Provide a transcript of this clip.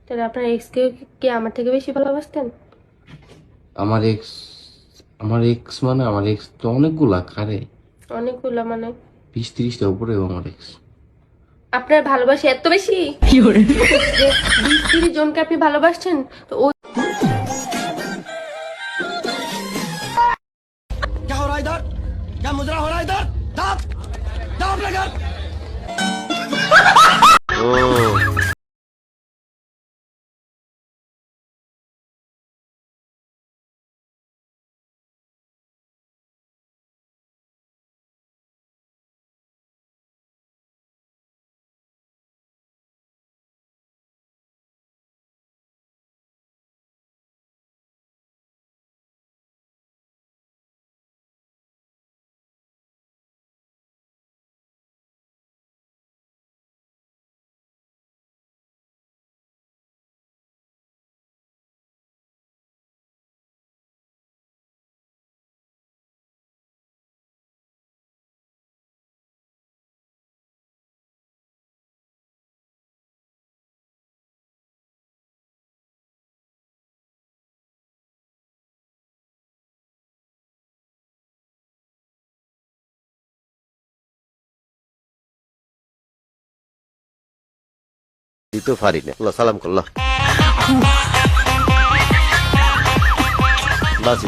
তাহলে আপনার এক্স কে কি আমার থেকে বেশি ভালোবাসতেন? আমার এক্স মানে আমার এক্স তো অনেকগুলা, কারে অনেকগুলো মানে 20-30টা উপরে আমার এক্স। আপনার ভালোবাসা এত বেশি যে 20-30 জনকে আপনি ভালোবাসছেন? তো ও क्या हो रहा है इधर? क्या मुजरा हो रहा है इधर? जाओ जाओ अपने घर। দিতে পারি না, সালাম করলাম বাস।